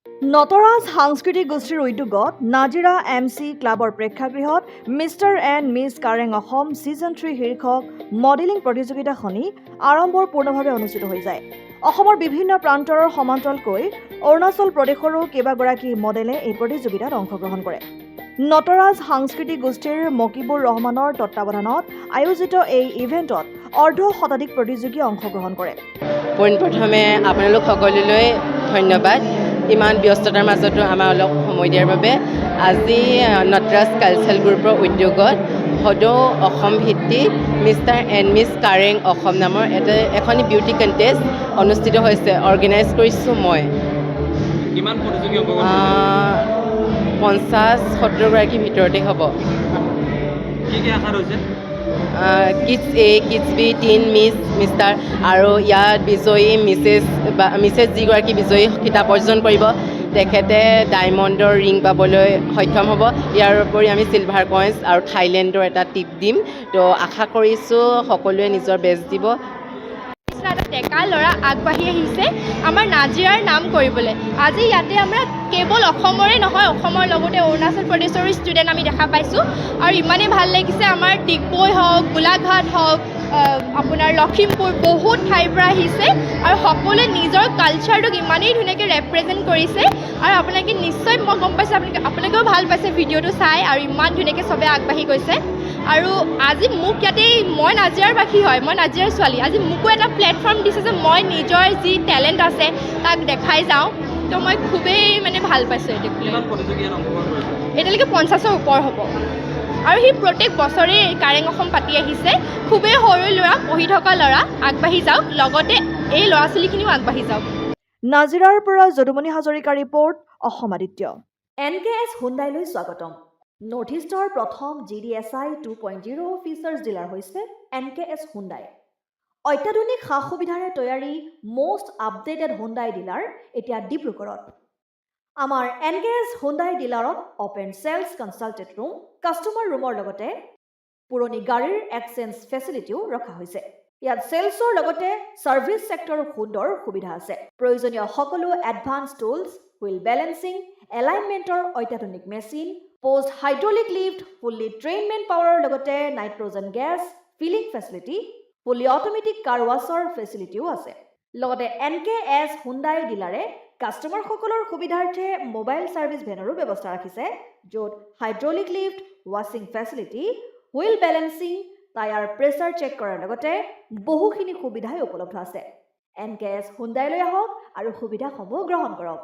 নটৰাজ সাংস্কৃতিক গোষ্ঠীৰ উদ্যোগত নাজিৰা MC ক্লাবৰ প্ৰেক্ষাগৃহত mister and miss Kareng Assam season 3 শীৰ্ষক মডেলিং প্ৰতিযোগিতাখনি আড়ম্বৰপূৰ্ণভাৱে অনুষ্ঠিত হৈ যায়। অসমৰ বিভিন্ন প্ৰান্তৰ সমান্তৰালকৈ অৰুণাচল প্ৰদেশৰো কেইবাগৰাকী মডেলে এই প্ৰতিযোগিতাত অংশগ্ৰহণ কৰে। নটৰাজ সাংস্কৃতিক গোষ্ঠীৰ মকিবুৰ ৰহমানৰ তত্বাৱধানত আয়োজিত এই ইভেণ্টত অৰ্ধশতাধিক প্ৰতিযোগী অংশগ্ৰহণ কৰে। পোনপ্ৰথমে আপোনালোক সকলোলৈ ধন্যবাদ। ইমান ব্যস্ততাৰ মাজতো আমাৰ অলপ সময় দিয়াৰ বাবে। আজি নটৰাজ কালচাৰেল গ্ৰুপৰ উদ্যোগত সদৌ অসম ভিত্তিক মিষ্টাৰ এণ্ড মিছ কাৰেং অসম নামৰ এখন বিউটি কণ্টেষ্ট অনুষ্ঠিত হৈছে। অৰ্গেনাইজ কৰিছোঁ মই। কিমান প্ৰতিযোগী অংশগ্ৰহণ 50-70 গৰাকীৰ ভিতৰতে হ'ব। কি কি আশা হৈছে? Kids A, kids B, tin miss, mister আৰু ইয়াত বিজয়ী মিছেছ যিগৰাকী বিজয়ী খিতাপ অৰ্জন কৰিব তেখেতে ডায়মণ্ডৰ ৰিং পাবলৈ সক্ষম হ'ব। ইয়াৰ উপৰি আমি চিলভাৰ কইন্স আৰু থাইলেণ্ডৰ এটা টিপ দিম। তো আশা কৰিছোঁ সকলোৱে নিজৰ বেষ্ট দিব। ডেকা ল'ৰা আগবাঢ়ি আহিছে আমাৰ নাজিৰাৰ নাম কৰিবলৈ। আজি ইয়াতে আমাৰ কেৱল অসমৰে নহয়, অসমৰ লগতে অৰুণাচল প্ৰদেশৰো ষ্টুডেণ্ট আমি দেখা পাইছোঁ। আৰু ইমানেই ভাল লাগিছে, আমাৰ ডিগবৈ হওক, গোলাঘাট হওক, আপোনাৰ লখিমপুৰ, বহুত ঠাইৰ পৰা আহিছে আৰু সকলোৱে নিজৰ কালচাৰটোক ইমানেই ধুনীয়াকৈ ৰেপ্ৰেজেণ্ট কৰিছে। আৰু আপোনালোকে নিশ্চয়, মই গম পাইছোঁ আপোনালোকেও ভাল পাইছে ভিডিঅ'টো চাই, আৰু ইমান ধুনীয়াকৈ চবে আগবাঢ়ি গৈছে। আৰু আজি মোক ইয়াতে, মই নাজিৰাৰবাসী হয়, মই নাজিৰাৰ ছোৱালী, আজি মোকো এটা প্লেটফৰ্ম দিছে যে মই নিজৰ যি টেলেণ্ট আছে তাক দেখাই যাওঁ। তো মই খুবেই ভাল পাইছোঁ এইটোক লৈ। এতিয়ালৈকে 50ৰ ওপৰ হ'ব। আৰু সি প্ৰত্যেক বছৰে কাৰেং অসম পাতি আহিছে। খুবেই সৰু ল'ৰা, পঢ়ি থকা ল'ৰা, আগবাঢ়ি যাওক, লগতে এই ল'ৰা ছোৱালীখিনিও আগবাঢ়ি যাওক। নাজিৰাৰ পৰা যদুমণি হাজৰিকা ৰিপৰ্ট, অসম আদিত্য। NKS হুণ্ডাইলৈ স্বাগতম। নৰ্থ ইষ্টৰ প্ৰথম GDSI 2.0 ফিচাৰ্ছ ডিলাৰ হৈছে NKS হুণ্ডাই। অত্যাধুনিক সা সুবিধাৰে তৈয়াৰী মষ্ট আপডেটেড হুণ্ডাই ডিলাৰ এতিয়া ডিব্ৰুগড়ত। আমাৰ NKS হুণ্ডাই ডিলাৰত open sales consulted room, customer ৰুমৰ লগতে পুৰণি গাড়ীৰ এক্সচেঞ্জ ফেচিলিটিও ৰখা হৈছে। ইয়াত চেলছৰ লগতে ছাৰ্ভিচ ছেক্টৰৰ সুন্দৰ সুবিধা আছে। প্ৰয়োজনীয় সকলো এডভান্স টুলছ, হুইল বেলেন্সিং, এলাইনমেণ্টৰ অত্যাধুনিক machine, post hydraulic lift, fully train men পাৱাৰৰ লগতে nitrogen gas filling facility, fully automatic car ৱাছৰ ফেচিলিটিও আছে। লগতে NKS হুণ্ডাই ডিলাৰে কাষ্টমাৰসকলৰ সুবিধাৰ্থে মোবাইল ছাৰ্ভিচ ভেনৰো ব্যৱস্থা ৰাখিছে, য'ত হাইড্ৰলিক লিফ্ট, ৱাশ্বিং facility, wheel balancing, tyre pressure check কৰাৰ লগতে বহুখিনি সুবিধাই উপলব্ধ আছে। NKS হুণ্ডাইলৈ আহক আৰু সুবিধাসমূহ গ্ৰহণ কৰক।